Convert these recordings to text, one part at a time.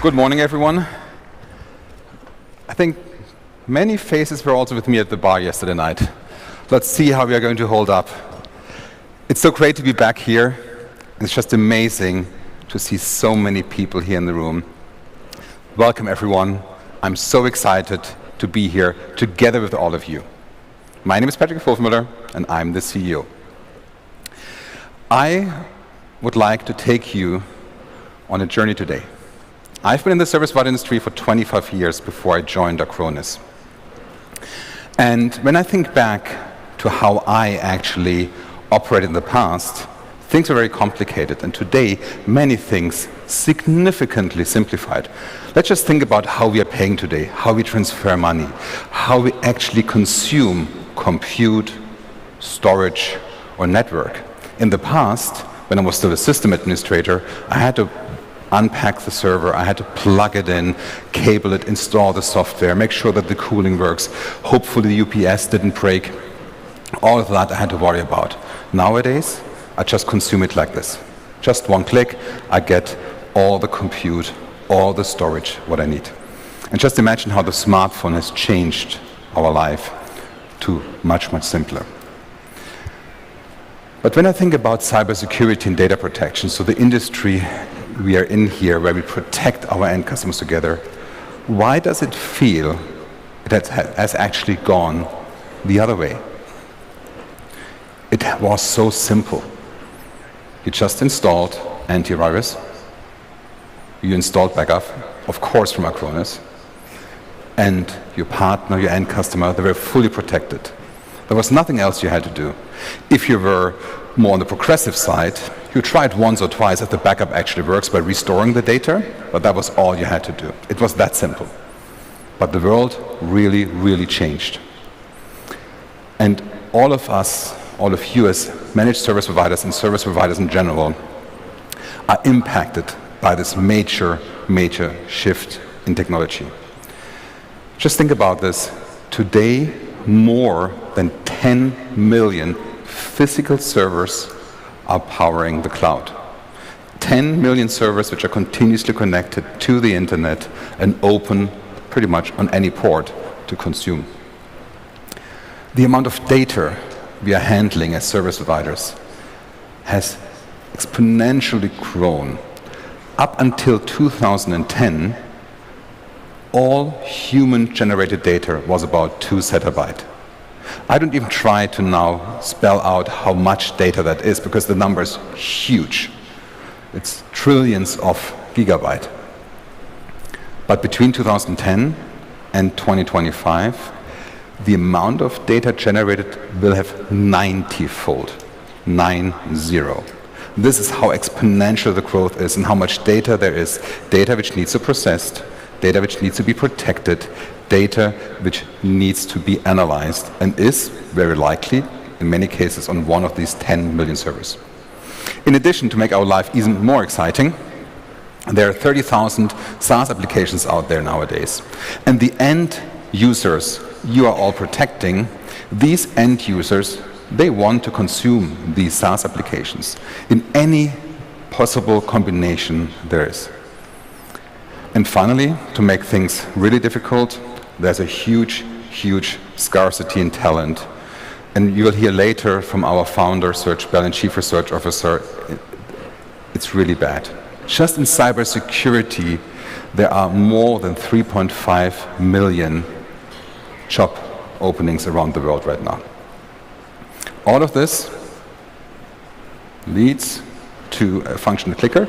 Good morning, everyone. I think many faces were also with me at the bar yesterday night. Let's see how we are going to hold up. It's so great to be back here. It's just amazing to see so many people here in the room. Welcome, everyone. I'm so excited to be here together with all of you. My name is Patrick Pulvermueller, and I'm the CEO. I would like to take you on a journey today. I've been in the service provider industry for 25 years before I joined Acronis. And when I think back to how I actually operated in the past, things were very complicated. And today, many things significantly simplified. Let's just think about how we are paying today, how we transfer money, how we actually consume compute, storage, or network. In the past, when I was still a system administrator, I had to unpack the server, I had to plug it in, cable it, install the software, make sure that the cooling works, hopefully the UPS didn't break. All of that I had to worry about. Nowadays, I just consume it like this. Just one click, I get all the compute, all the storage, what I need. And just imagine how the smartphone has changed our life to much, much simpler. But when I think about cybersecurity and data protection, so the industry we are in here, where we protect our end customers together, why does it feel that has actually gone the other way? It was so simple. You just installed antivirus, you installed backup, of course from Acronis, and your partner, your end customer, they were fully protected. There was nothing else you had to do. If you were more on the progressive side, you tried once or twice if the backup actually works by restoring the data, but that was all you had to do. It was that simple. But the world really, really changed. And all of us, all of you as managed service providers and service providers in general, are impacted by this major, major shift in technology. Just think about this. Today, more than 10 million physical servers are powering the cloud. 10 million servers which are continuously connected to the internet and open pretty much on any port to consume. The amount of data we are handling as service providers has exponentially grown. Up until 2010, all human-generated data was about 2 zettabytes. I don't even try to now spell out how much data that is, because the number is huge. It's trillions of gigabytes. But between 2010 and 2025, the amount of data generated will have 90-fold, 90. This is how exponential the growth is and how much data there is, data which needs to be processed, data which needs to be protected, data which needs to be analyzed and is very likely, in many cases, on one of these 10 million servers. In addition, to make our life even more exciting, there are 30,000 SaaS applications out there nowadays. And the end users you are all protecting, these end users, they want to consume these SaaS applications in any possible combination there is. And finally, to make things really difficult, there's a huge, huge scarcity in talent. And you will hear later from our founder, Serge Bell, and Chief Research Officer, it's really bad. Just in cybersecurity, there are more than 3.5 million job openings around the world right now. All of this leads to a functional clicker,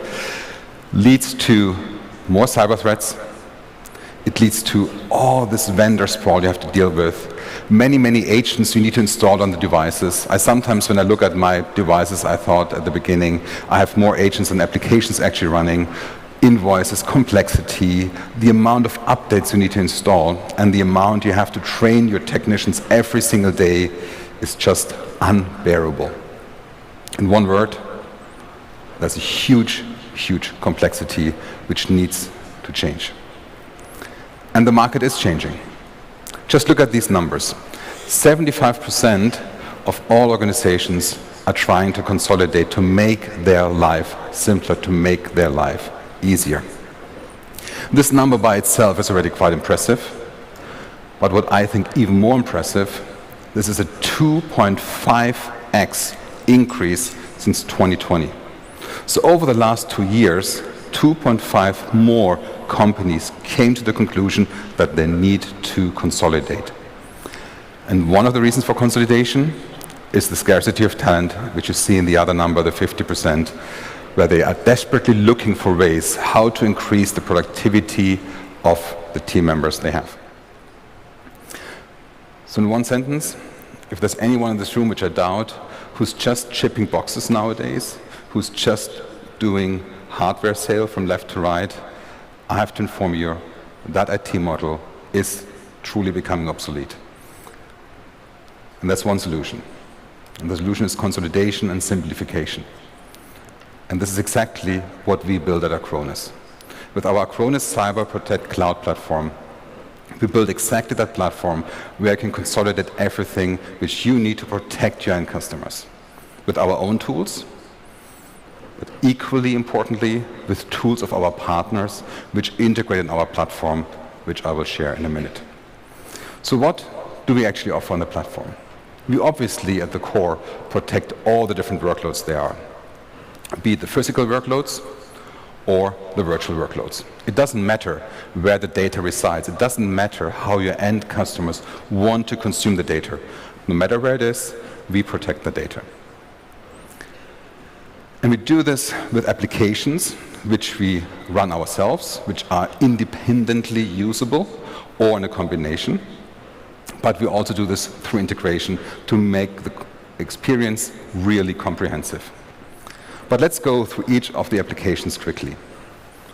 leads to more cyber threats. It leads to all this vendor sprawl you have to deal with. Many, many agents you need to install on the devices. Sometimes when I look at my devices, I thought at the beginning, I have more agents and applications actually running. Invoices, complexity, the amount of updates you need to install, and the amount you have to train your technicians every single day is just unbearable. In one word, there's a huge, huge complexity which needs to change. And the market is changing. Just look at these numbers. 75% of all organizations are trying to consolidate to make their life simpler, to make their life easier. This number by itself is already quite impressive, but what I think even more impressive, this is a 2.5x increase since 2020. So over the last 2 years, 2.5 more companies came to the conclusion that they need to consolidate. And one of the reasons for consolidation is the scarcity of talent, which you see in the other number, the 50%, where they are desperately looking for ways how to increase the productivity of the team members they have. So in one sentence, if there's anyone in this room, which I doubt, who's just shipping boxes nowadays, who's just doing hardware sale from left to right, I have to inform you that IT model is truly becoming obsolete. And that's one solution. And the solution is consolidation and simplification. And this is exactly what we build at Acronis. With our Acronis CyberFit cloud platform, we build exactly that platform where you can consolidate everything which you need to protect your end customers. With our own tools, but equally importantly, with tools of our partners, which integrate in our platform, which I will share in a minute. So what do we actually offer on the platform? We obviously, at the core, protect all the different workloads there are, be it the physical workloads or the virtual workloads. It doesn't matter where the data resides. It doesn't matter how your end customers want to consume the data. No matter where it is, we protect the data. And we do this with applications which we run ourselves, which are independently usable or in a combination. But we also do this through integration to make the experience really comprehensive. But let's go through each of the applications quickly.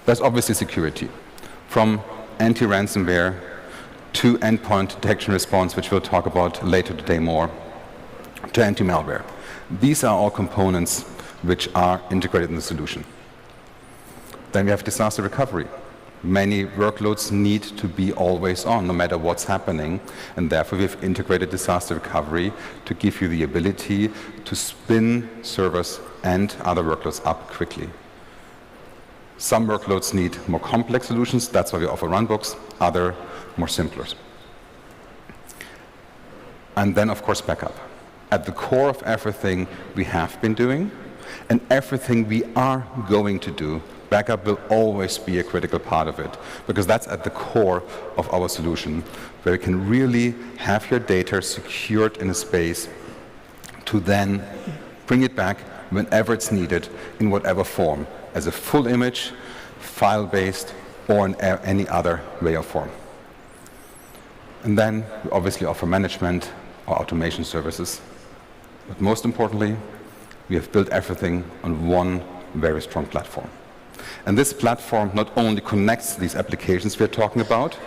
There's obviously security, from anti-ransomware to endpoint detection response, which we'll talk about later today more, to anti-malware. These are all components which are integrated in the solution. Then we have disaster recovery. Many workloads need to be always on, no matter what's happening, and therefore we've integrated disaster recovery to give you the ability to spin servers and other workloads up quickly. Some workloads need more complex solutions, that's why we offer runbooks, other more simpler. And then, of course, backup. At the core of everything we have been doing, and everything we are going to do, backup will always be a critical part of it, because that's at the core of our solution, where you can really have your data secured in a space to then bring it back whenever it's needed, in whatever form, as a full image, file-based, or in any other way or form. And then we obviously offer management or automation services. But most importantly, we have built everything on one very strong platform. And this platform not only connects these applications we are talking about,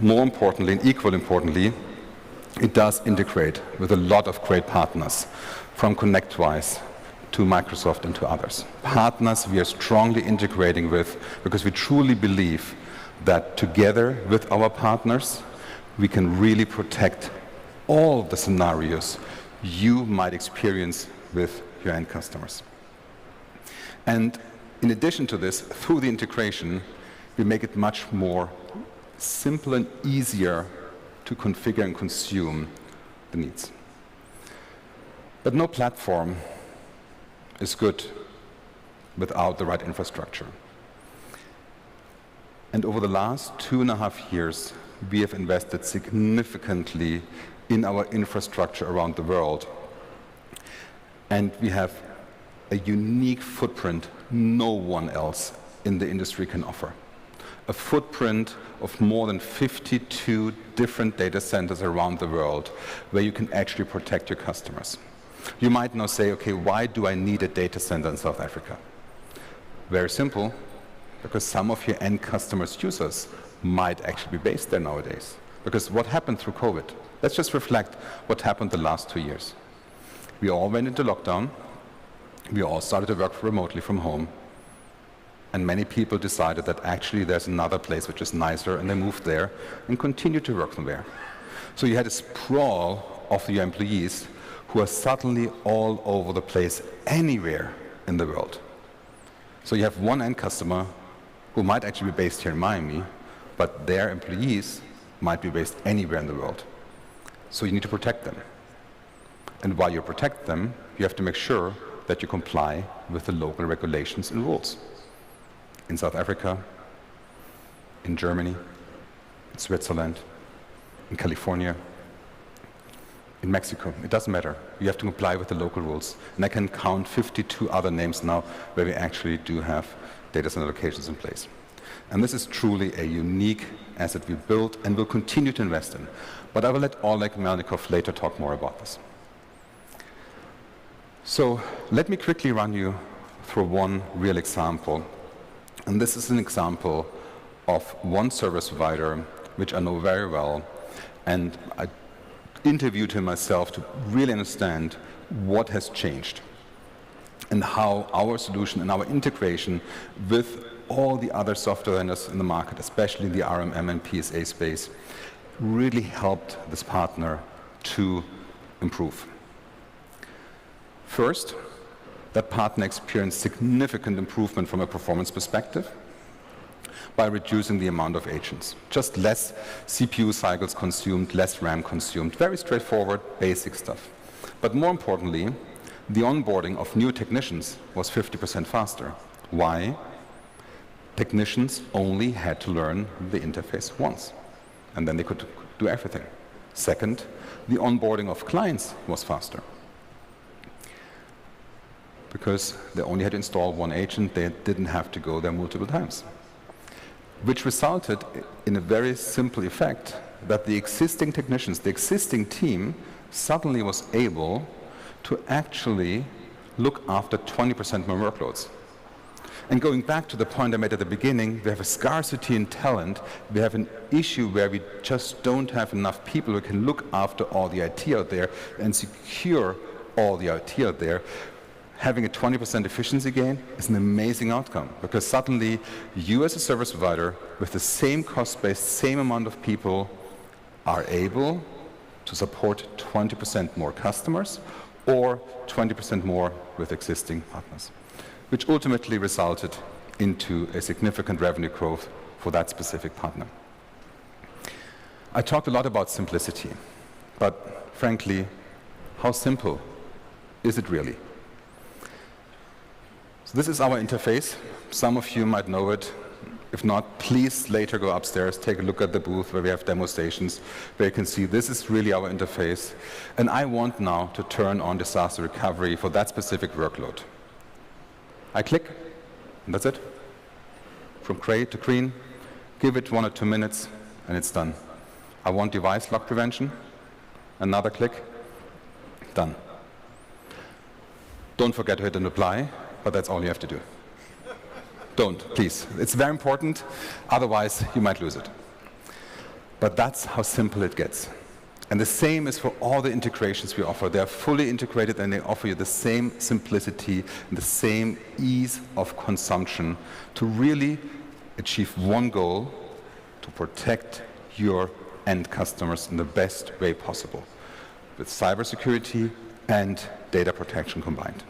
more importantly and equally importantly, it does integrate with a lot of great partners, from ConnectWise to Microsoft and to others. Partners we are strongly integrating with because we truly believe that together with our partners, we can really protect all the scenarios you might experience with your end customers. And in addition to this, through the integration, we make it much more simple and easier to configure and consume the needs. But no platform is good without the right infrastructure. And over the last 2.5 years, we have invested significantly in our infrastructure around the world. And we have a unique footprint no one else in the industry can offer. A footprint of more than 52 different data centers around the world where you can actually protect your customers. You might now say, okay, why do I need a data center in South Africa? Very simple, because some of your end customers' users might actually be based there nowadays. Because what happened through COVID? Let's just reflect what happened the last 2 years. We all went into lockdown. We all started to work remotely from home. And many people decided that actually there's another place which is nicer, and they moved there and continued to work from there. So you had a sprawl of your employees who are suddenly all over the place, anywhere in the world. So you have one end customer who might actually be based here in Miami, but their employees might be based anywhere in the world. So you need to protect them. And while you protect them, you have to make sure that you comply with the local regulations and rules. In South Africa, in Germany, in Switzerland, in California, in Mexico, it doesn't matter. You have to comply with the local rules. And I can count 52 other names now where we actually do have data center locations in place. And this is truly a unique asset we built and will continue to invest in. But I will let Oleg Melnikov later talk more about this. So let me quickly run you through one real example. And this is an example of one service provider which I know very well. And I interviewed him myself to really understand what has changed and how our solution and our integration with all the other software vendors in the market, especially in the RMM and PSA space, really helped this partner to improve. First, that partner experienced significant improvement from a performance perspective by reducing the amount of agents. Just less CPU cycles consumed, less RAM consumed. Very straightforward, basic stuff. But more importantly, the onboarding of new technicians was 50% faster. Why? Technicians only had to learn the interface once, and then they could do everything. Second, the onboarding of clients was faster, because they only had to install one agent, they didn't have to go there multiple times. Which resulted in a very simple effect, that the existing technicians, the existing team, suddenly was able to actually look after 20% more workloads. And going back to the point I made at the beginning, we have a scarcity in talent. We have an issue where we just don't have enough people who can look after all the IT out there and secure all the IT out there. Having a 20% efficiency gain is an amazing outcome, because suddenly you as a service provider with the same cost base, same amount of people, are able to support 20% more customers or 20% more with existing partners, which ultimately resulted into a significant revenue growth for that specific partner. I talked a lot about simplicity, but frankly, how simple is it really? So this is our interface. Some of you might know it. If not, please later go upstairs, take a look at the booth where we have demo stations, where you can see this is really our interface. And I want now to turn on disaster recovery for that specific workload. I click, and that's it. From gray to green, give it 1 or 2 minutes, and it's done. I want device lock prevention. Another click, done. Don't forget to hit an apply, but that's all you have to do. Don't, please. It's very important, otherwise you might lose it. But that's how simple it gets. And the same is for all the integrations we offer. They are fully integrated and they offer you the same simplicity and the same ease of consumption to really achieve one goal: to protect your end customers in the best way possible, with cybersecurity and data protection combined.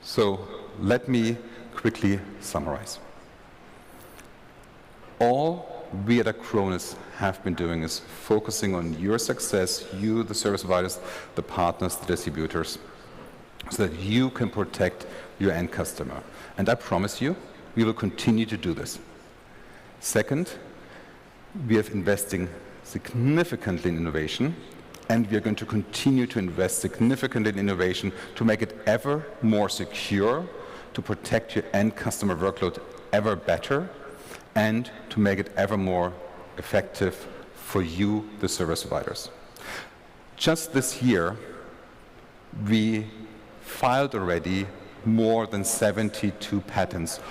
So let me quickly summarize. All we at Acronis have been doing is focusing on your success, you, the service providers, the partners, the distributors, so that you can protect your end customer. And I promise you, we will continue to do this. Second, we are investing significantly in innovation, and we are going to continue to invest significantly in innovation to make it ever more secure, to protect your end customer workload ever better, and to make it ever more effective for you, the service providers. Just this year, we filed already more than 72 patents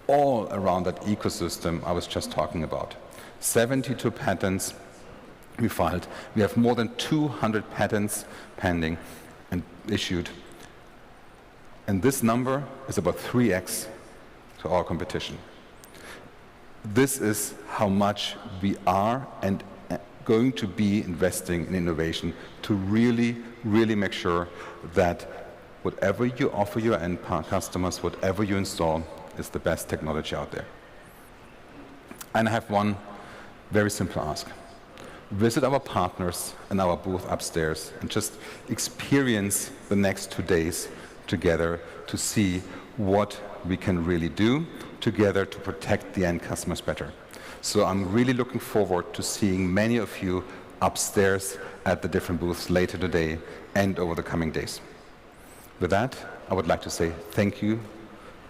all around that ecosystem I was just talking about. 72 patents we filed. We have more than 200 patents pending and issued. And this number is about 3x to our competition. This is how much we are and going to be investing in innovation to really, really make sure that whatever you offer your end customers, whatever you install, is the best technology out there. And I have one very simple ask. Visit our partners and our booth upstairs and just experience the next 2 days together to see what we can really do together to protect the end customers better. So I'm really looking forward to seeing many of you upstairs at the different booths later today and over the coming days. With that, I would like to say thank you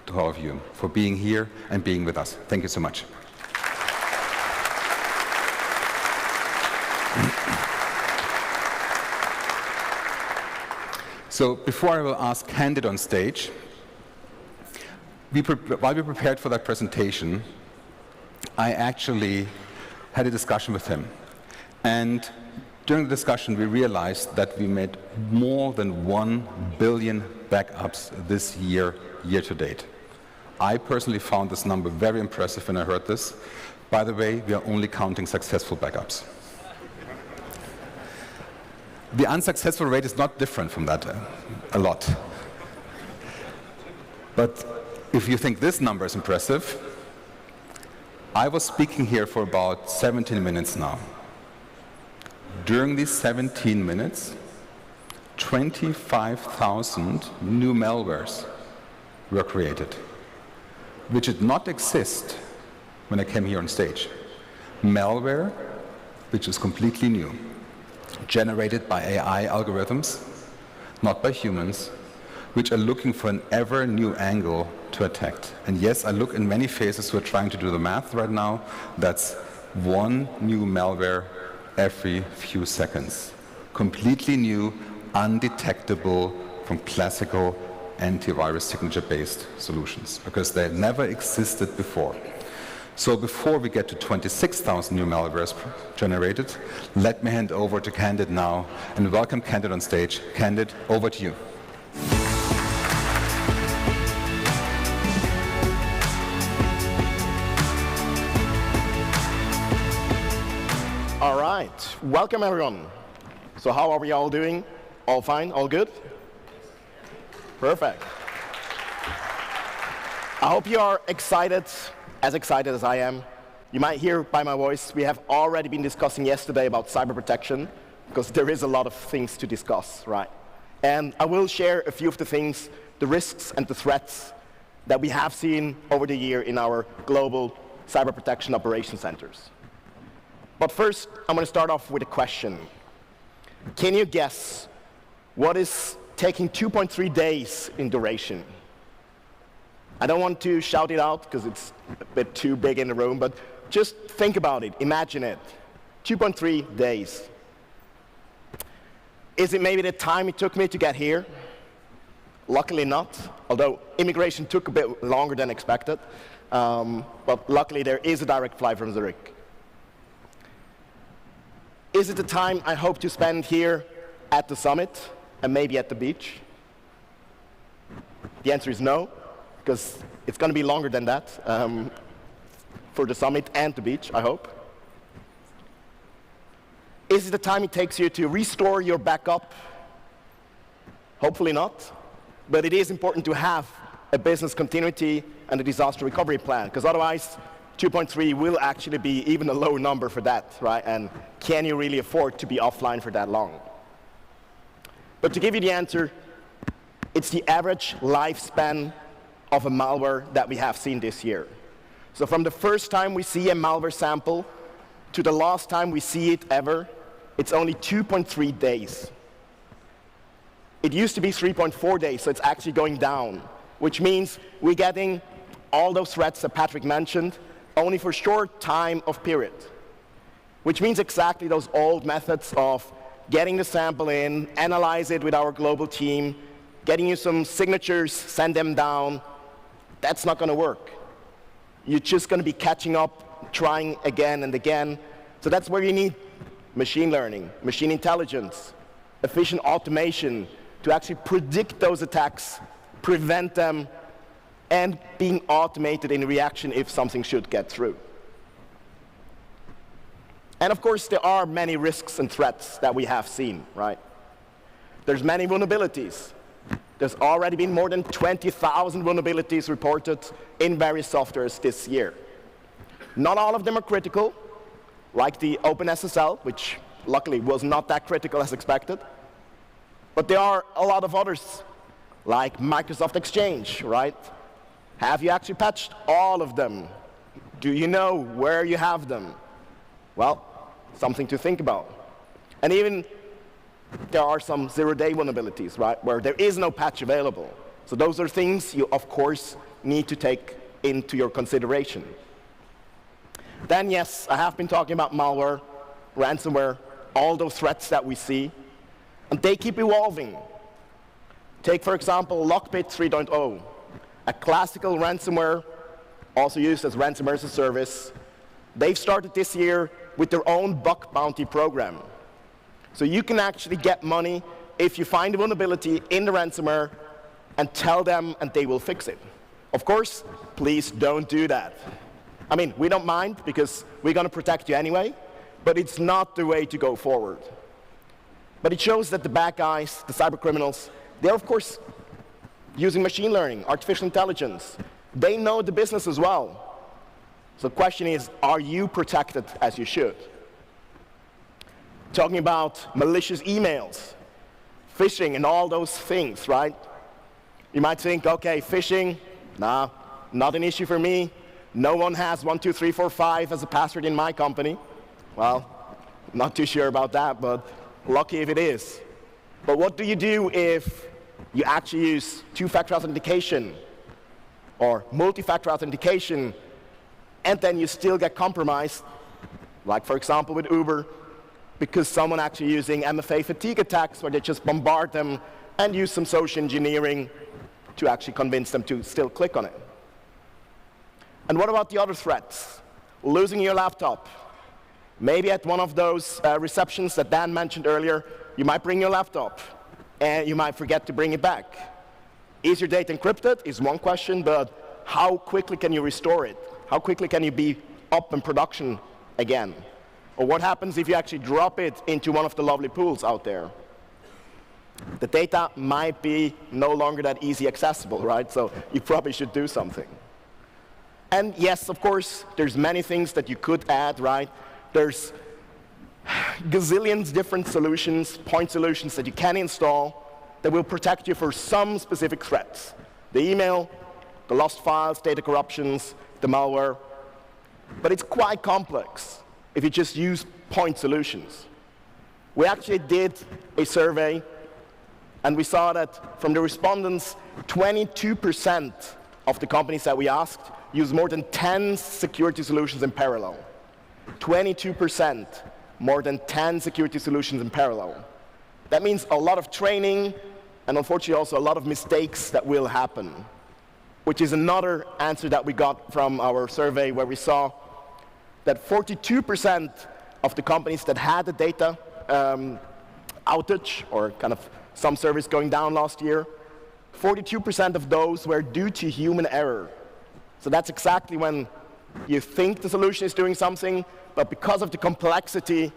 to all of you for being here and being with us. Thank you so much. So before I will ask Candid on stage, while we prepared for that presentation, I actually had a discussion with him. And during the discussion, we realized that we made more than 1 billion backups this year to date. I personally found this number very impressive when I heard this. By the way, we are only counting successful backups. The unsuccessful rate is not different from that a lot. But if you think this number is impressive, I was speaking here for about 17 minutes now. During these 17 minutes, 25,000 new malwares were created, which did not exist when I came here on stage. Malware, which is completely new, generated by AI algorithms, not by humans, which are looking for an ever new angle to attack. And yes, I look in many faces who are trying to do the math right now. That's one new malware every few seconds. Completely new, undetectable from classical antivirus signature-based solutions, because they never existed before. So before we get to 26,000 new malwares generated, let me hand over to Candid now and welcome Candid on stage. Candid, over to you. All right, welcome everyone. So how are we all doing? All fine, all good? Perfect. I hope you are excited as I am. You might hear by my voice, we have already been discussing yesterday about cyber protection, because there is a lot of things to discuss, right? And I will share a few of the things, the risks and the threats that we have seen over the year in our global cyber protection operation centers. But first, I'm going to start off with a question. Can you guess what is taking 2.3 days in duration? I don't want to shout it out because it's a bit too big in the room, but just think about it, imagine it. 2.3 days. Is it maybe the time it took me to get here? Luckily not, although immigration took a bit longer than expected. But luckily there is a direct flight from Zurich. Is it the time I hope to spend here at the summit and maybe at the beach? The answer is no, because it's going to be longer than that for the summit and the beach, I hope. Is it the time it takes you to restore your backup? Hopefully not, but it is important to have a business continuity and a disaster recovery plan, because otherwise 2.3 will actually be even a low number for that, right? And can you really afford to be offline for that long? But to give you the answer, it's the average lifespan of a malware that we have seen this year. So from the first time we see a malware sample to the last time we see it ever, it's only 2.3 days. It used to be 3.4 days, so it's actually going down, which means we're getting all those threats that Patrick mentioned only for a short time of period, which means exactly those old methods of getting the sample in, analyze it with our global team, getting you some signatures, send them down. That's not going to work. You're just going to be catching up, trying again and again. So that's where you need machine learning, machine intelligence, efficient automation to actually predict those attacks, prevent them, and being automated in reaction if something should get through. And of course, there are many risks and threats that we have seen, right? There's many vulnerabilities. There's already been more than 20,000 vulnerabilities reported in various softwares this year. Not all of them are critical, like the OpenSSL, which luckily was not that critical as expected. But there are a lot of others, like Microsoft Exchange, right? Have you actually patched all of them? Do you know where you have them? Well, something to think about. And even there are some zero-day vulnerabilities, right, where there is no patch available. So those are things you, of course, need to take into your consideration. Then, yes, I have been talking about malware, ransomware, all those threats that we see, and they keep evolving. Take, for example, Lockbit 3.0, a classical ransomware, also used as ransomware as a service. They've started this year with their own bug bounty program. So you can actually get money if you find a vulnerability in the ransomware and tell them, and they will fix it. Of course, please don't do that. I mean, we don't mind because we're going to protect you anyway, but it's not the way to go forward. But it shows that the bad guys, the cyber criminals, they're of course using machine learning, artificial intelligence. They know the business as well. So the question is, are you protected as you should? Talking about malicious emails, phishing and all those things, right? You might think, okay, phishing, nah, not an issue for me. No one has 1, 2, 3, 4, 5 as a password in my company. Well, not too sure about that, but lucky if it is. But what do you do if you actually use two-factor authentication or multi-factor authentication, and then you still get compromised, like for example with Uber, because someone actually using MFA fatigue attacks where they just bombard them and use some social engineering to actually convince them to still click on it. And what about the other threats? Losing your laptop. Maybe at one of those receptions that Dan mentioned earlier, you might bring your laptop and you might forget to bring it back. Is your data encrypted is one question, but how quickly can you restore it? How quickly can you be up in production again? Or what happens if you actually drop it into one of the lovely pools out there? The data might be no longer that easy accessible, right? So you probably should do something. And yes, of course, there's many things that you could add, right? There's gazillions different solutions, point solutions that you can install that will protect you for some specific threats. The email, the lost files, data corruptions, the malware. But it's quite complex if you just use point solutions. We actually did a survey, and we saw that from the respondents, 22% of the companies that we asked use more than 10 security solutions in parallel. 22%, more than 10 security solutions in parallel. That means a lot of training, and unfortunately also a lot of mistakes that will happen, which is another answer that we got from our survey where we saw that 42% of the companies that had a data outage or kind of some service going down last year, 42% of those were due to human error. So that's exactly when you think the solution is doing something, but because of the complexity,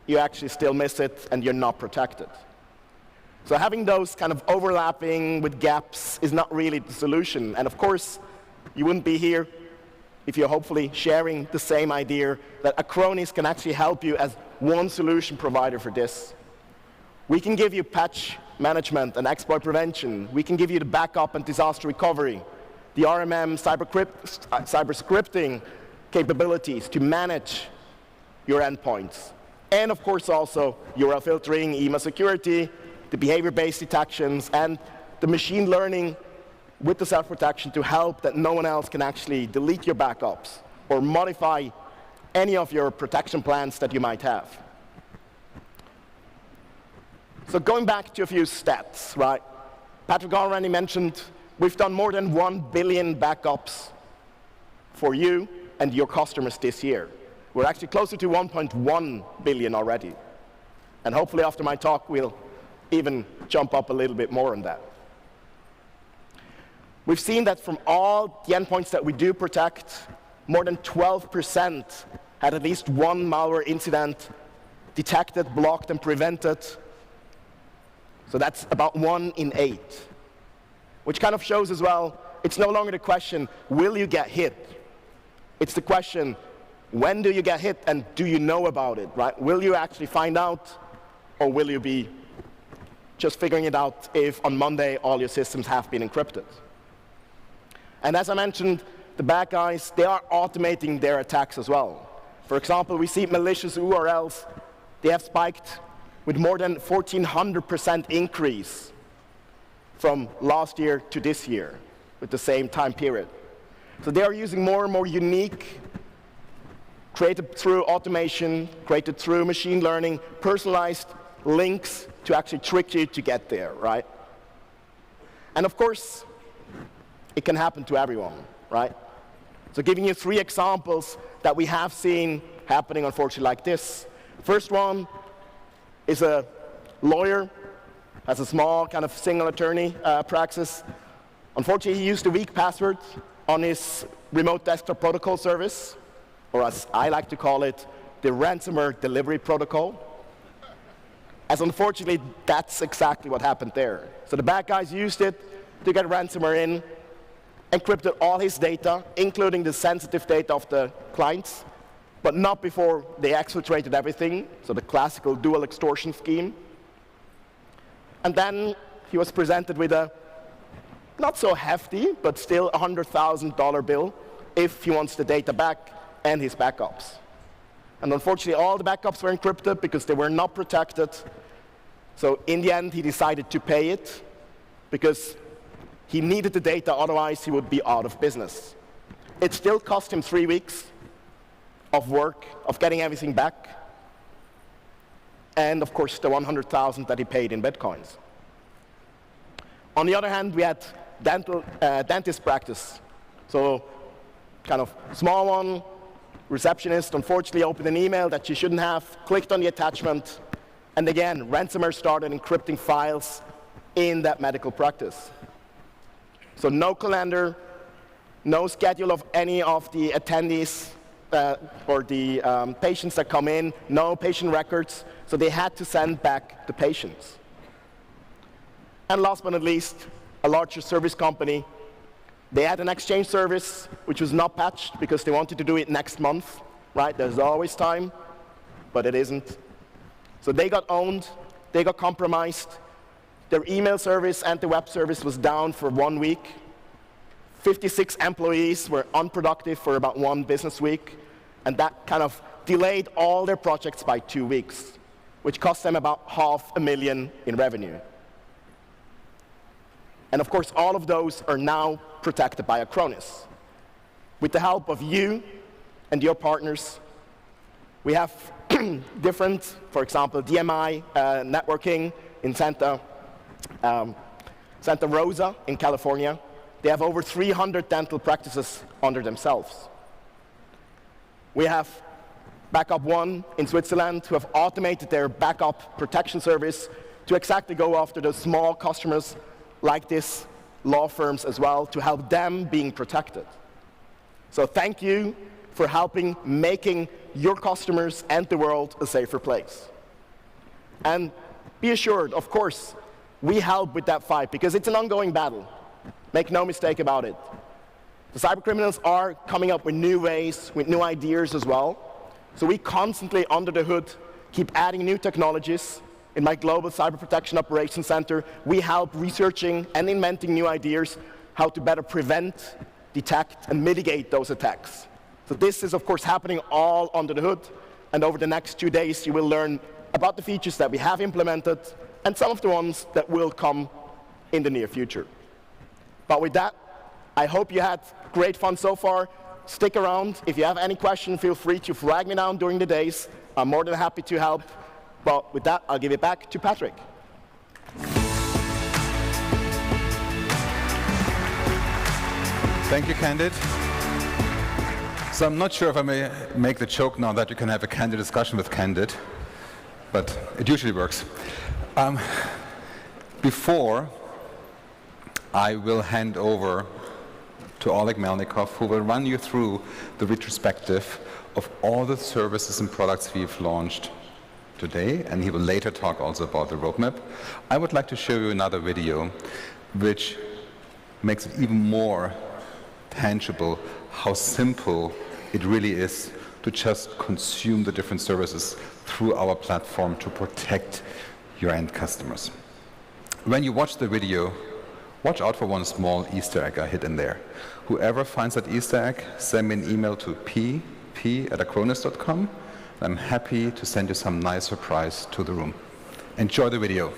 you actually still miss it and you're not protected. So having those kind of overlapping with gaps is not really the solution. And of course, you wouldn't be here if you're hopefully sharing the same idea that Acronis can actually help you as one solution provider for this. We can give you patch management and exploit prevention. We can give you the backup and disaster recovery, the RMM cyber scripting capabilities to manage your endpoints. And of course also URL filtering, email security, the behavior-based detections, and the machine learning with the self-protection to help that no one else can actually delete your backups or modify any of your protection plans that you might have. So going back to a few stats, right? Patrick already mentioned we've done more than 1 billion backups for you and your customers this year. We're actually closer to 1.1 billion already. And hopefully after my talk, we'll even jump up a little bit more on that. We've seen that from all the endpoints that we do protect, more than 12% had at least one malware incident detected, blocked, and prevented. So that's about 1 in 8. which kind of shows as well, it's no longer the question, will you get hit? It's the question, when do you get hit and do you know about it, right? Will you actually find out, or will you be just figuring it out if on Monday all your systems have been encrypted? And as I mentioned, the bad guys, they are automating their attacks as well. For example, we see malicious URLs, they have spiked with more than 1,400% increase from last year to this year with the same time period. So they are using more and more unique, created through automation, created through machine learning, personalized links to actually trick you to get there, right? And of course, it can happen to everyone, right? So giving you 3 examples that we have seen happening, unfortunately, like this. First one is a lawyer, has a small kind of single attorney practice. Unfortunately, he used a weak password on his remote desktop protocol service, or as I like to call it, the ransomware delivery protocol. As unfortunately, that's exactly what happened there. So the bad guys used it to get ransomware in, encrypted all his data, including the sensitive data of the clients, but not before they exfiltrated everything, so the classical dual extortion scheme. And then he was presented with a not so hefty, but still $100,000 bill if he wants the data back and his backups. And unfortunately, all the backups were encrypted because they were not protected. So in the end, he decided to pay it because he needed the data, otherwise he would be out of business. It still cost him 3 weeks of work, of getting everything back, and of course the 100,000 that he paid in Bitcoins. On the other hand, we had dentist practice. So kind of small one, receptionist unfortunately opened an email that she shouldn't have, clicked on the attachment, and again, ransomware started encrypting files in that medical practice. So no calendar, no schedule of any of the attendees or the patients that come in, no patient records, so they had to send back the patients. And last but not least, a larger service company, they had an exchange service which was not patched because they wanted to do it next month, right? There's always time, but it isn't. So they got owned, they got compromised, their email service and the web service was down for 1 week. 56 employees were unproductive for about 1 business week, and that kind of delayed all their projects by 2 weeks, which cost them about $500,000 in revenue. And of course, all of those are now protected by Acronis. With the help of you and your partners, we have different, for example, DMI networking in Santa Rosa in California. They have over 300 dental practices under themselves. We have Backup One in Switzerland, who have automated their backup protection service to exactly go after those small customers like this, law firms as well, to help them being protected. So thank you for helping making your customers and the world a safer place. And be assured, of course, we help with that fight because it's an ongoing battle. Make no mistake about it. The cybercriminals are coming up with new ways, with new ideas as well. So we constantly, under the hood, keep adding new technologies. In my Global Cyber Protection Operations Center, we help researching and inventing new ideas how to better prevent, detect, and mitigate those attacks. So this is, of course, happening all under the hood. And over the next 2 days, you will learn about the features that we have implemented and some of the ones that will come in the near future. But with that, I hope you had great fun so far. Stick around. If you have any questions, feel free to flag me down during the days. I'm more than happy to help. But with that, I'll give it back to Patrick. Thank you, Candid. So I'm not sure if I may make the joke now that you can have a candid discussion with Candid, but it usually works. Before I will hand over to Oleg Melnikov, who will run you through the retrospective of all the services and products we've launched today, and he will later talk also about the roadmap. I would like to show you another video which makes it even more tangible how simple it really is to just consume the different services through our platform to protect your end customers. When you watch the video, watch out for one small Easter egg I hid in there. Whoever finds that Easter egg, send me an email to p@acronis.com. I'm happy to send you some nice surprise to the room. Enjoy the video.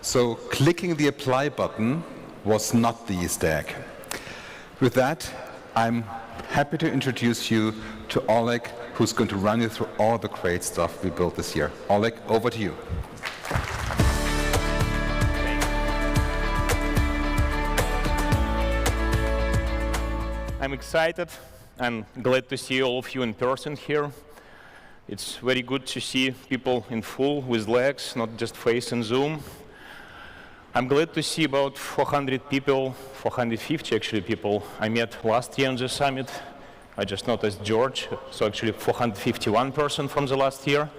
So clicking the apply button was not the Easter egg. With that, I'm happy to introduce you to Oleg, who's going to run you through all the great stuff we built this year. Oleg, over to you. I'm excited and glad to see all of you in person here. It's very good to see people in full with legs, not just face in Zoom. I'm glad to see about 400 people, 450 actually people I met last year on the summit. I just noticed George, so actually 451 person from the last year.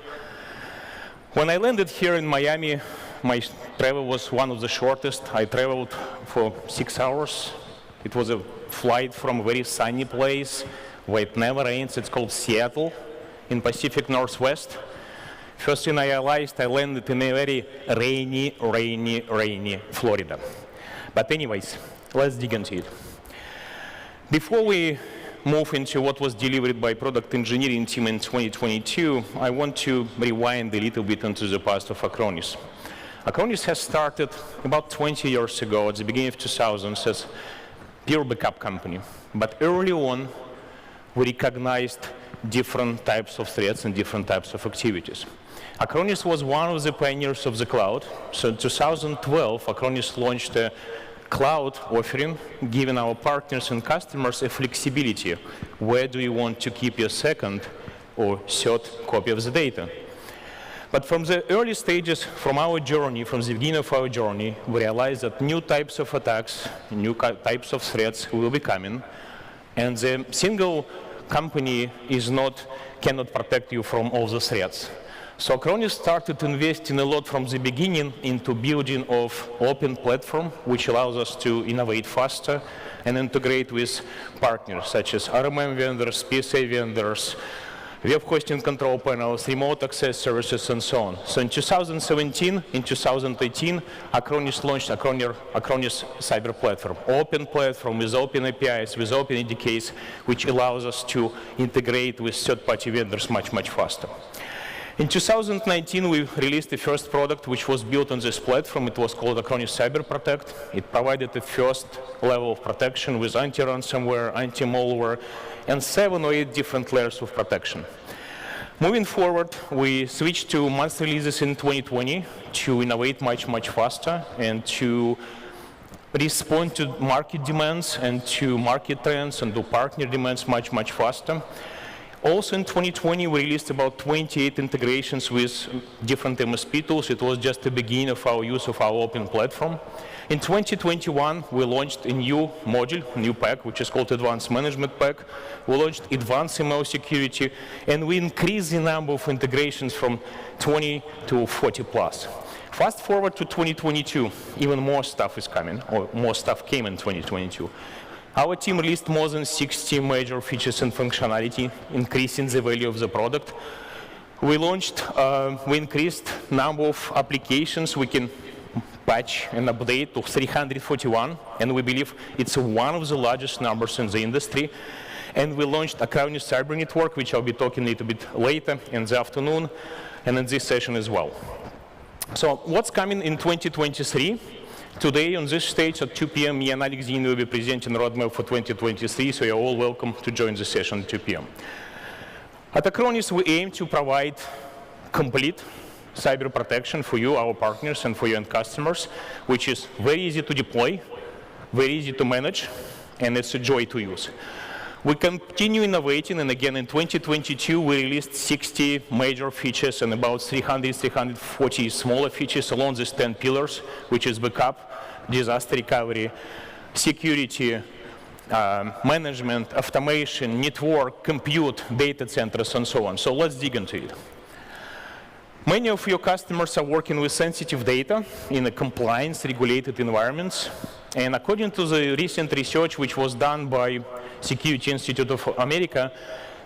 When I landed here in Miami, my travel was one of the shortest. I traveled for 6 hours. It was a flight from a very sunny place where it never rains. It's called Seattle in Pacific Northwest. First thing I realized, I landed in a very rainy Florida. But anyways, let's dig into it. Before we move into what was delivered by product engineering team in 2022, I want to rewind a little bit into the past of Acronis. Acronis has started about 20 years ago, at the beginning of 2000s, as pure backup company. But early on, we recognized different types of threats and different types of activities. Acronis was one of the pioneers of the cloud. So in 2012, Acronis launched a cloud offering, giving our partners and customers a flexibility. Where do you want to keep your second or third copy of the data? But from the early stages, from our journey, from the beginning of our journey, we realized that new types of attacks, new types of threats will be coming, and the single company cannot protect you from all the threats. So Acronis started investing a lot from the beginning into building of open platform, which allows us to innovate faster and integrate with partners such as RMM vendors, PSA vendors, web hosting control panels, remote access services, and so on. So in 2017, in 2018, Acronis launched Acronis Cyber Platform, open platform with open APIs, with open SDKs, which allows us to integrate with third-party vendors much, much faster. In 2019, we released the first product which was built on this platform. It was called Acronis Cyber Protect. It provided the first level of protection with anti-ransomware, anti-malware, and 7 or 8 different layers of protection. Moving forward, we switched to monthly releases in 2020 to innovate much, much faster and to respond to market demands and to market trends and to partner demands much, much faster. Also in 2020, we released about 28 integrations with different MSP tools. It was just the beginning of our use of our open platform. In 2021, we launched a new module, new pack, which is called Advanced Management Pack. We launched Advanced email security, and we increased the number of integrations from 20 to 40 plus. Fast forward to 2022, even more stuff is coming, or more stuff came in 2022. Our team released more than 60 major features and functionality, increasing the value of the product. We increased number of applications we can patch and update to 341, and we believe it's one of the largest numbers in the industry. And we launched Acronis Cyber Network, which I'll be talking a little bit later in the afternoon and in this session as well. So what's coming in 2023? Today on this stage at 2 p.m. me and Alex Zin will be presenting the roadmap for 2023, so you're all welcome to join the session at 2 p.m. At Acronis, we aim to provide complete cyber protection for you, our partners, and for your end customers, which is very easy to deploy, very easy to manage, and it's a joy to use. We continue innovating, and again, in 2022, we released 60 major features and about 340 smaller features along these 10 pillars, which is backup, disaster recovery, security, management, automation, network, compute, data centers, and so on. So let's dig into it. Many of your customers are working with sensitive data in a compliance-regulated environments. And according to the recent research which was done by Security Institute of America,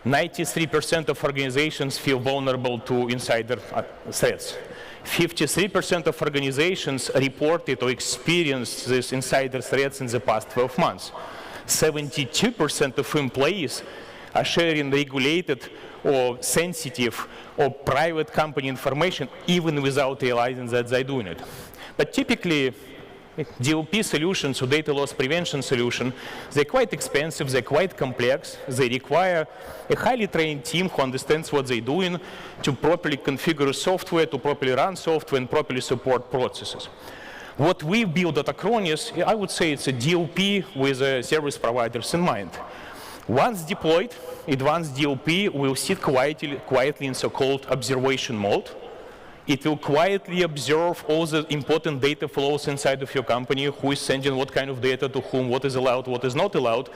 93% of organizations feel vulnerable to insider threats. 53% of organizations reported or experienced these insider threats in the past 12 months. 72% of employees are sharing regulated or sensitive or private company information even without realizing that they're doing it. But typically, DLP solutions or data loss prevention solution, they're quite expensive, they're quite complex, they require a highly trained team who understands what they're doing to properly configure software, to properly run software, and properly support processes. What we build at Acronis, I would say it's a DLP with service providers in mind. Once deployed, advanced DLP will sit quietly in so-called observation mode. It will quietly observe all the important data flows inside of your company, who is sending what kind of data to whom, what is allowed, what is not allowed,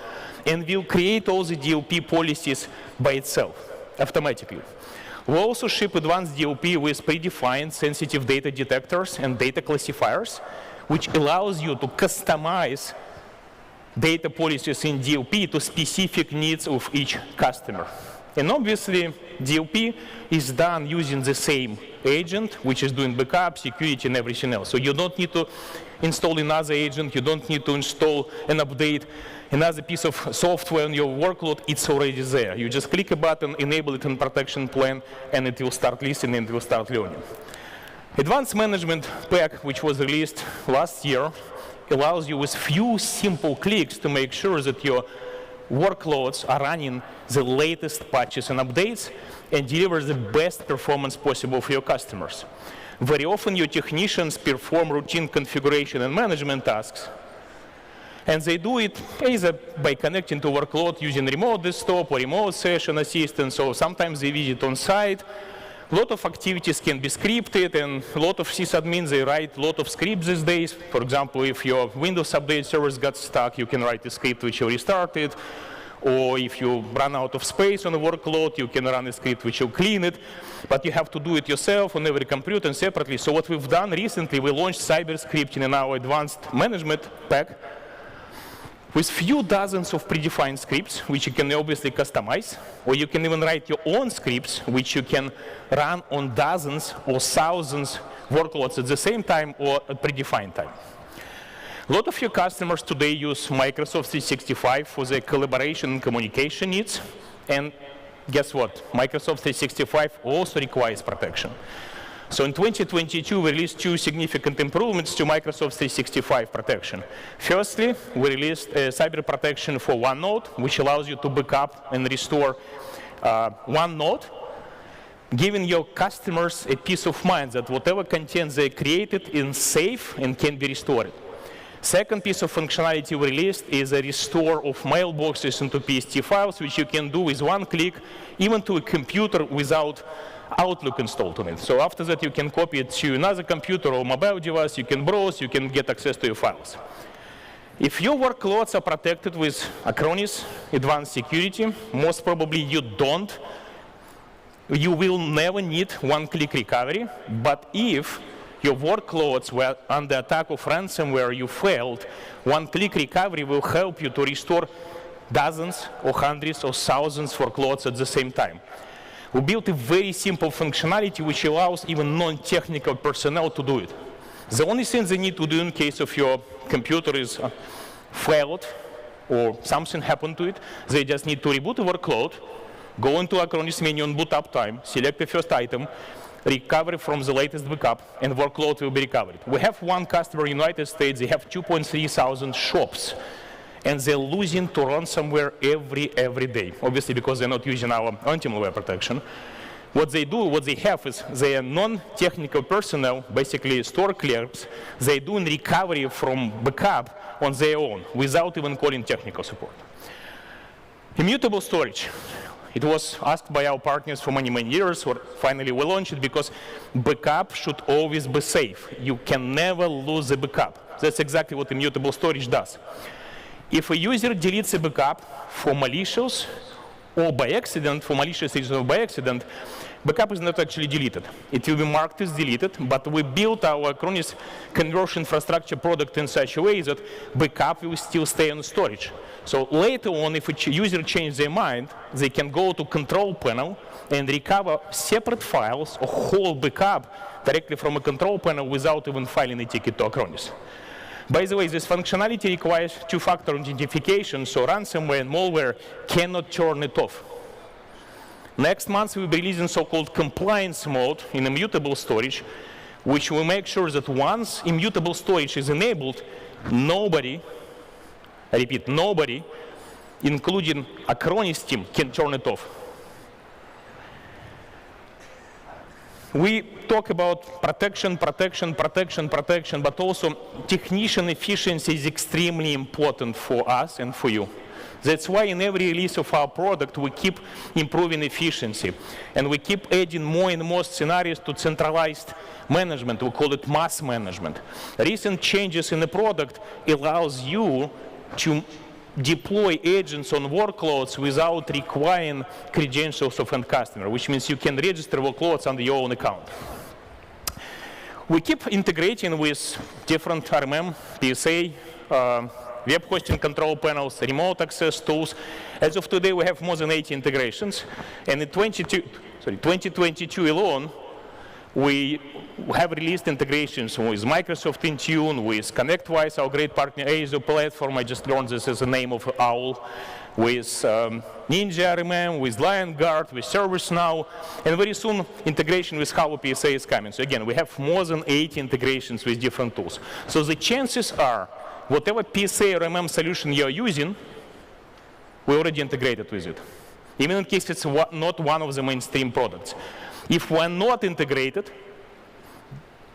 and will create all the DLP policies by itself, automatically. We also ship advanced DLP with predefined sensitive data detectors and data classifiers, which allows you to customize data policies in DLP to specific needs of each customer. And obviously, DLP is done using the same agent, which is doing backup, security, and everything else. So you don't need to install another agent, you don't need to install and update another piece of software on your workload, it's already there. You just click a button, enable it in protection plan, and it will start listening and it will start learning. Advanced Management Pack, which was released last year, allows you with few simple clicks to make sure that your workloads are running the latest patches and updates and deliver the best performance possible for your customers. Very often your technicians perform routine configuration and management tasks, and they do it either by connecting to workload using remote desktop or remote session assistance, or sometimes they visit on site. A lot of activities can be scripted, and a lot of sysadmins, they write a lot of scripts these days. For example, if your Windows Update service got stuck, you can write a script which will restart it. Or if you run out of space on a workload, you can run a script which will clean it. But you have to do it yourself on every computer and separately. So what we've done recently, we launched cyber scripting in our Advanced Management Pack with few dozens of predefined scripts, which you can obviously customize, or you can even write your own scripts, which you can run on dozens or thousands workloads at the same time or at predefined time. A lot of your customers today use Microsoft 365 for their collaboration and communication needs, and guess what? Microsoft 365 also requires protection. So in 2022, we released two significant improvements to Microsoft 365 protection. Firstly, we released cyber protection for OneNote, which allows you to backup and restore OneNote, giving your customers a peace of mind that whatever content they created is safe and can be restored. Second piece of functionality we released is a restore of mailboxes into PST files, which you can do with one click, even to a computer without Outlook installed on it. So after that, you can copy it to another computer or mobile device, you can browse, you can get access to your files. If your workloads are protected with Acronis Advanced Security, most probably you will never need one-click recovery. But if your workloads were under attack of ransomware, you failed, one-click recovery will help you to restore dozens or hundreds or thousands of workloads at the same time. We built a very simple functionality which allows even non-technical personnel to do it. The only thing they need to do in case of your computer is failed or something happened to it, they just need to reboot the workload, go into Acronis menu on boot up time, select the first item, recover from the latest backup, and workload will be recovered. We have one customer in the United States, they have 2.3 thousand shops, and they're losing to ransomware every day, obviously because they're not using our anti-malware protection. What they do, what they have is they are non-technical personnel, basically store clerks. They're doing recovery from backup on their own without even calling technical support. Immutable storage. It was asked by our partners for many years. Finally, we launched it because backup should always be safe. You can never lose a backup. That's exactly what immutable storage does. If a user deletes a backup for malicious or by accident, for malicious reasons or by accident, backup is not actually deleted. It will be marked as deleted, but we built our Acronis conversion infrastructure product in such a way that backup will still stay on storage. So later on, if a user changes their mind, they can go to control panel and recover separate files or whole backup directly from a control panel without even filing a ticket to Acronis. By the way, this functionality requires two-factor authentication, so ransomware and malware cannot turn it off. Next month, we'll be releasing so-called compliance mode in immutable storage, which will make sure that once immutable storage is enabled, nobody, I repeat, nobody, including Acronis team, can turn it off. We talk about protection, but also technician efficiency is extremely important for us and for you. That's why in every release of our product, we keep improving efficiency. And we keep adding more and more scenarios to centralized management. We call it mass management. Recent changes in the product allows you to deploy agents on workloads without requiring credentials of end customer, which means you can register workloads under your own account. We keep integrating with different RMM, PSA, web hosting control panels, remote access tools. As of today, we have more than 80 integrations. And in 2022 alone, we have released integrations with Microsoft Intune, with ConnectWise, our great partner, ASO platform. I just learned this as the name of OWL, with Ninja RMM, with LionGuard, with ServiceNow, and very soon integration with How PSA is coming. So again, we have more than 80 integrations with different tools. So the chances are, whatever PSA or RMM solution you're using, we already integrated with it, even in case it's not one of the mainstream products. If we're not integrated,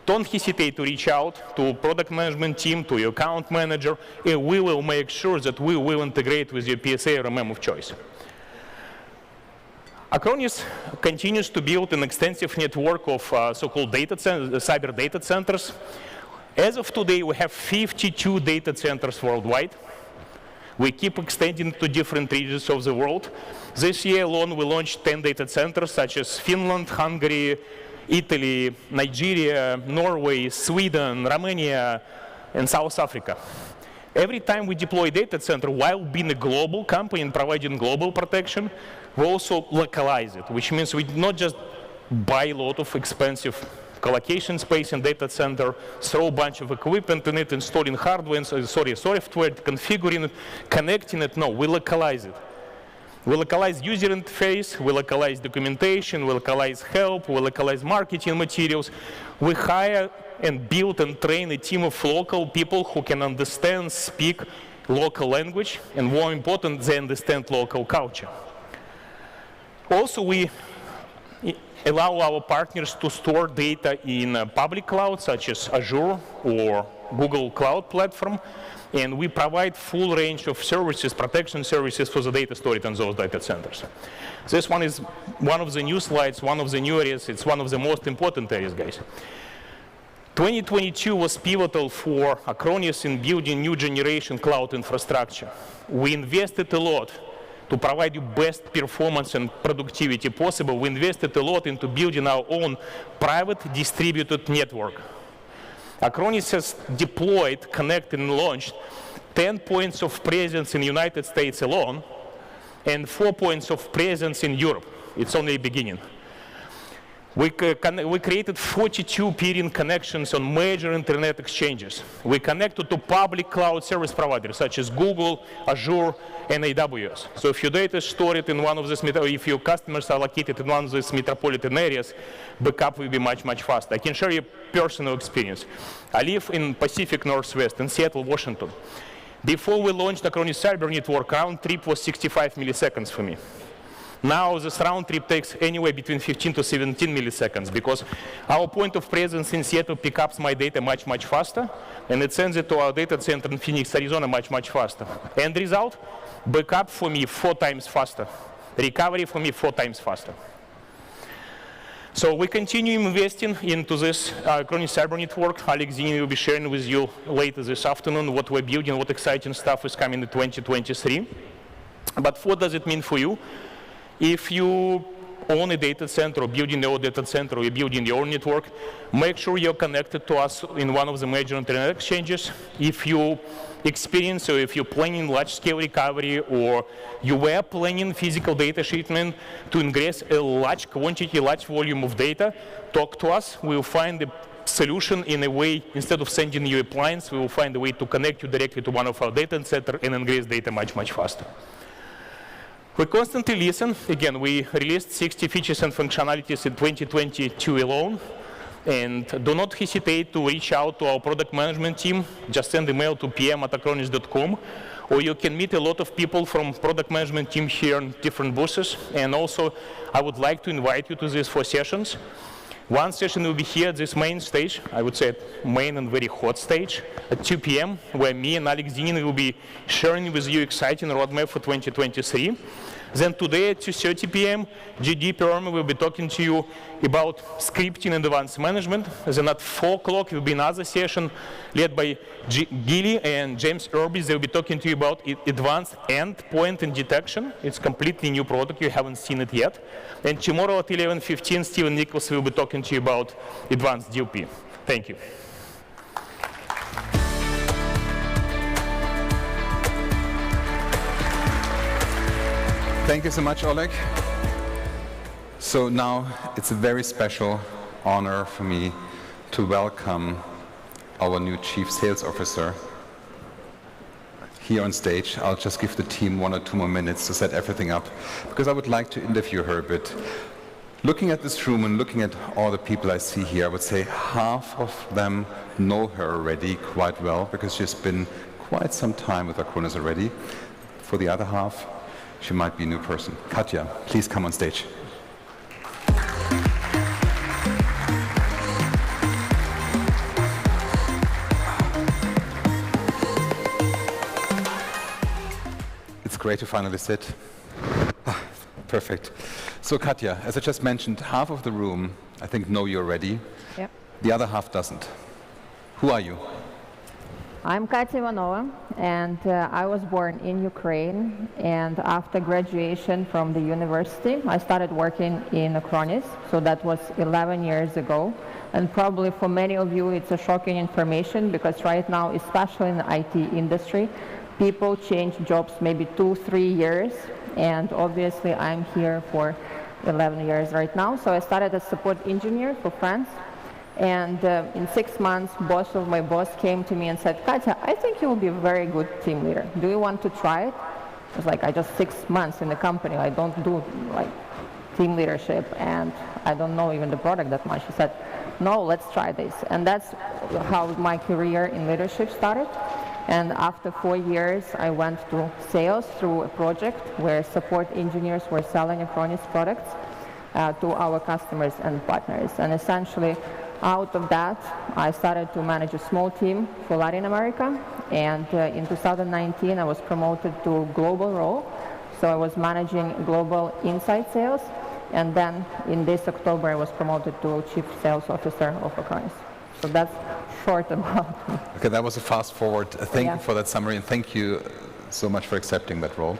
don't hesitate to reach out to product management team, to your account manager, and we will make sure that we will integrate with your PSA or RMM of choice. Acronis continues to build an extensive network of so-called cyber data centers. As of today, we have 52 data centers worldwide. We keep extending to different regions of the world. This year alone, we launched 10 data centers, such as Finland, Hungary, Italy, Nigeria, Norway, Sweden, Romania, and South Africa. Every time we deploy a data center, while being a global company and providing global protection, we also localize it, which means we not just buy a lot of expensive colocation space in data center, throw a bunch of equipment in it, installing hardware, software, configuring it, connecting it. No, we localize it. We localize user interface, we localize documentation, we localize help, we localize marketing materials. We hire and build and train a team of local people who can understand, speak local language, and more important, they understand local culture. Also, we allow our partners to store data in public cloud, such as Azure or Google Cloud Platform, and we provide full range of services, protection services for the data storage on those data centers. This one is one of the new slides, one of the new areas. It's one of the most important areas, guys. 2022 was pivotal for Acronis in building new generation cloud infrastructure. We invested a lot to provide you best performance and productivity possible. We invested a lot into building our own private distributed network. Acronis has deployed, connected, and launched 10 points of presence in the United States alone, and 4 points of presence in Europe. It's only a beginning. We created 42 peering connections on major internet exchanges. We connected to public cloud service providers such as Google, Azure, and AWS. So if your data is stored in one of these, if your customers are located in one of these metropolitan areas, backup will be much, much faster. I can share you personal experience. I live in Pacific Northwest in Seattle, Washington. Before we launched Acronis Cyber Network, round trip was 65 milliseconds for me. Now this round trip takes anywhere between 15 to 17 milliseconds because our point of presence in Seattle picks up my data much, much faster, and it sends it to our data center in Phoenix, Arizona much, much faster. End result, backup for me 4 times faster. Recovery for me 4 times faster. So we continue investing into this Acronis Cyber Network. Oleg will be sharing with you later this afternoon what we're building, what exciting stuff is coming in 2023. But what does it mean for you? If you own a data center or building your data center or you're building your own network, make sure you're connected to us in one of the major internet exchanges. If you experience or if you're planning large-scale recovery or you were planning physical data shipment to ingress a large quantity, large volume of data, talk to us. We'll find a solution in a way, instead of sending you appliance, we will find a way to connect you directly to one of our data centers and ingress data much, much faster. We constantly listen. Again, we released 60 features and functionalities in 2022 alone. And do not hesitate to reach out to our product management team. Just send an email to pm@acronis.com. Or you can meet a lot of people from product management team here in different booths. And also, I would like to invite you to these 4 sessions. One session will be here at this main stage, I would say main and very hot stage, at 2 p.m., where me and Alex will be sharing with you exciting roadmap for 2023. Then today at 2:30 p.m., GD Perma will be talking to you about scripting and advanced management. Then at 4 o'clock will be another session led by Gilly and James Irby. They will be talking to you about advanced endpoint and detection. It's a completely new product. You haven't seen it yet. And tomorrow at 11:15, Steven Nichols will be talking to you about advanced DLP. Thank you. Thank you so much, Oleg. So now it's a very special honor for me to welcome our new Chief Sales Officer here on stage. I'll just give the team 1 or 2 more minutes to set everything up, because I would like to interview her a bit. Looking at this room and looking at all the people I see here, I would say half of them know her already quite well, because she's been quite some time with Acronis already. For the other half, she might be a new person. Katya, please come on stage. It's great to finally sit. Perfect. So Katya, as I just mentioned, half of the room, I think, know you already. Yep. The other half doesn't. Who are you? I'm Katya Ivanova, and I was born in Ukraine, and after graduation from the university, I started working in Acronis, so that was 11 years ago. And probably for many of you, it's a shocking information, because right now, especially in the IT industry, people change jobs maybe 2-3 years, and obviously I'm here for 11 years right now. So I started as support engineer for France. And in 6 months, my boss came to me and said, Katya, I think you'll be a very good team leader. Do you want to try it? I was like, I just 6 months in the company. I don't do like team leadership, and I don't know even the product that much. He said, no, let's try this. And that's how my career in leadership started. And after 4 years, I went to sales through a project where support engineers were selling Acronis products to our customers and partners. And essentially, out of that, I started to manage a small team for Latin America, and in 2019, I was promoted to global role. So I was managing global inside sales, and then in this October, I was promoted to Chief Sales Officer of Acronis. So that's short about me. Okay, that was a fast forward. Thank you for that summary, and thank you so much for accepting that role.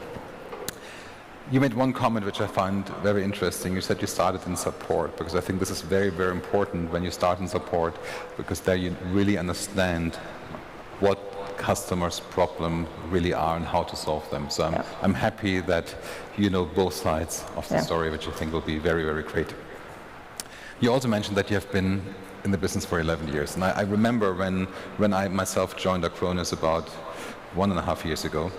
You made one comment which I find very interesting. You said you started in support, because I think this is very, very important when you start in support, because there you really understand what customers' problems really are and how to solve them. So I'm happy that you know both sides of the story, which I think will be very, very great. You also mentioned that you have been in the business for 11 years. And I remember when I myself joined Acronis about 1.5 years ago,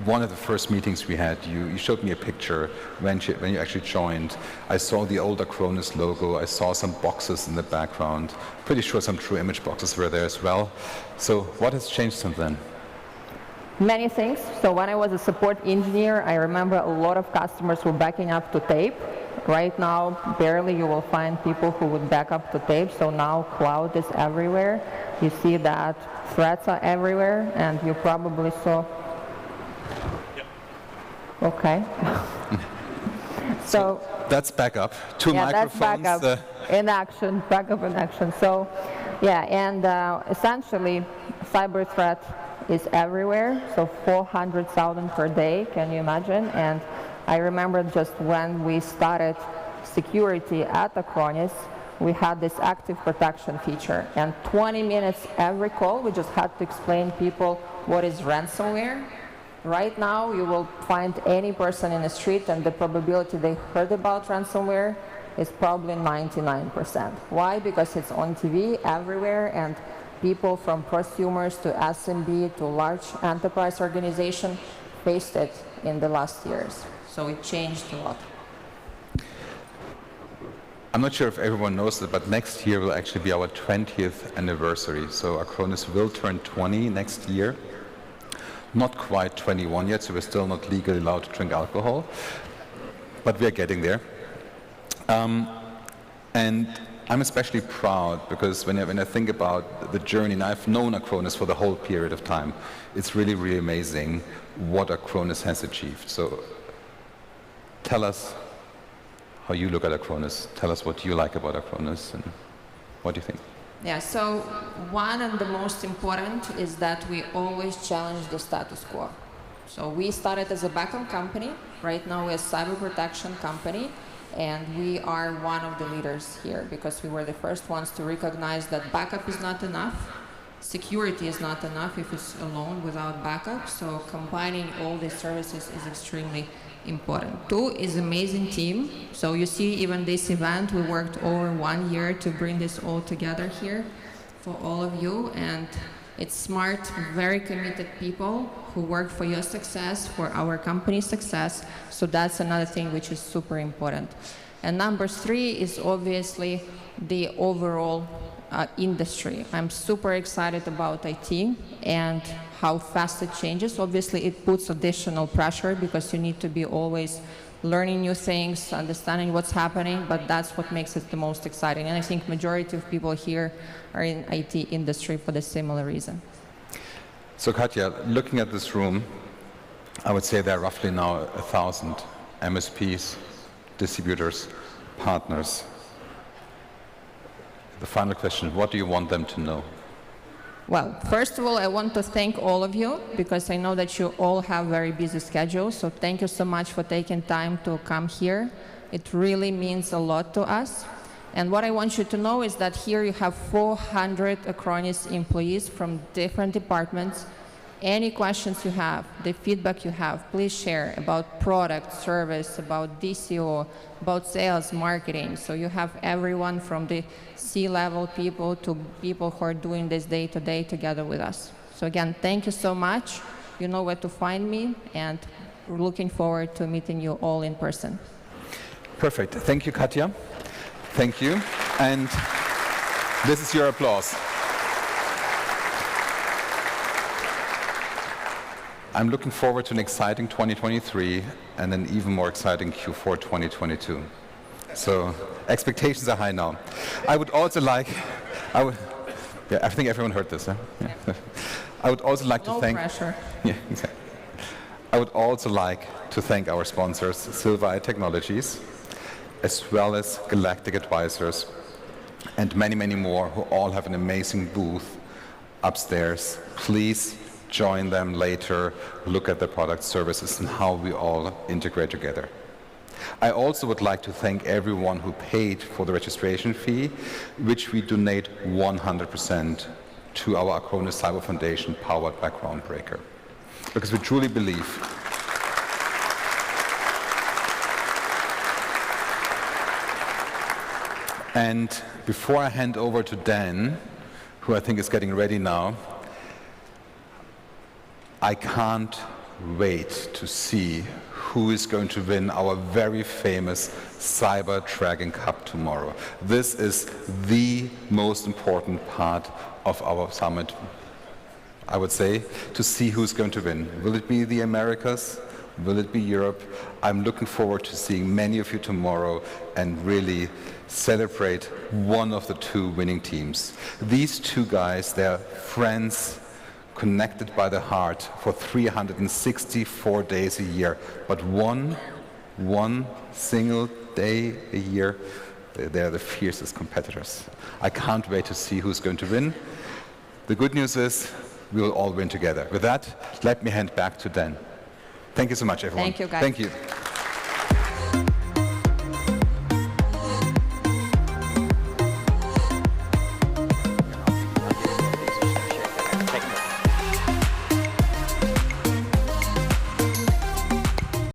one of the first meetings we had, you showed me a picture when you actually joined. I saw the old Acronis logo. I saw some boxes in the background. Pretty sure some true image boxes were there as well. So what has changed since then? Many things. So when I was a support engineer, I remember a lot of customers were backing up to tape. Right now, barely you will find people who would back up to tape. So now cloud is everywhere. You see that threats are everywhere, and you probably saw. Okay. So that's backup. Two microphones. That's backup in action. Backup in action. So, yeah, and essentially, cyber threat is everywhere. So 400,000 per day. Can you imagine? And I remember just when we started security at Acronis, we had this active protection feature, and 20 minutes every call, we just had to explain people what is ransomware. Right now, you will find any person in the street, and the probability they heard about ransomware is probably 99%. Why? Because it's on TV everywhere, and people from prosumers to SMB to large enterprise organization faced it in the last years. So it changed a lot. I'm not sure if everyone knows it, but next year will actually be our 20th anniversary. So Acronis will turn 20 next year. Not quite 21 yet, so we're still not legally allowed to drink alcohol, but we're getting there. And I'm especially proud because when I think about the journey, and I've known Acronis for the whole period of time, it's really, really amazing what Acronis has achieved. So tell us how you look at Acronis. Tell us what you like about Acronis and what do you think? Yeah, so one and the most important is that we always challenge the status quo. So we started as a backup company. Right now we're a cyber protection company, and we are one of the leaders here because we were the first ones to recognize that backup is not enough. Security is not enough if it's alone without backup. So combining all these services is extremely important. Two is amazing team. So you see, even this event, we worked over 1 year to bring this all together here for all of you. And it's smart, very committed people who work for your success, for our company's success. So that's another thing which is super important. And number three is obviously the overall industry. I'm super excited about IT and how fast it changes. Obviously, it puts additional pressure because you need to be always learning new things, understanding what's happening, but that's what makes it the most exciting. And I think majority of people here are in IT industry for the similar reason. So Katya, looking at this room, I would say there are roughly now 1,000 MSPs, distributors, partners. The final question, what do you want them to know? Well, first of all, I want to thank all of you because I know that you all have very busy schedules. So thank you so much for taking time to come here. It really means a lot to us. And what I want you to know is that here you have 400 Acronis employees from different departments. Any questions you have, the feedback you have, please share about product, service, about DCO, about sales, marketing. So you have everyone from the C-level people to people who are doing this day-to-day together with us. So again, thank you so much. You know where to find me, and we're looking forward to meeting you all in person. Perfect. Thank you, Katya. Thank you. And this is your applause. I'm looking forward to an exciting 2023 and an even more exciting Q4 2022. So expectations are high now. I would also like, I think everyone heard this, huh? Yeah. I would also like to thank. No pressure. Yeah, exactly. I would also like to thank our sponsors, Silver Technologies, as well as Galactic Advisors, and many, many more who all have an amazing booth upstairs. Please join them later, look at the product services and how we all integrate together. I also would like to thank everyone who paid for the registration fee, which we donate 100% to our Acronis Cyber Foundation powered by Groundbreaker. Because we truly believe And before I hand over to Dan, who I think is getting ready now, I can't wait to see who is going to win our very famous Cyber Dragon Cup tomorrow. This is the most important part of our summit, I would say, to see who's going to win. Will it be the Americas? Will it be Europe? I'm looking forward to seeing many of you tomorrow and really celebrate one of the two winning teams. These two guys, they're friends, connected by the heart for 364 days a year. But one single day a year, they're the fiercest competitors. I can't wait to see who's going to win. The good news is we will all win together. With that, let me hand back to Dan. Thank you so much, everyone. Thank you, guys. Thank you.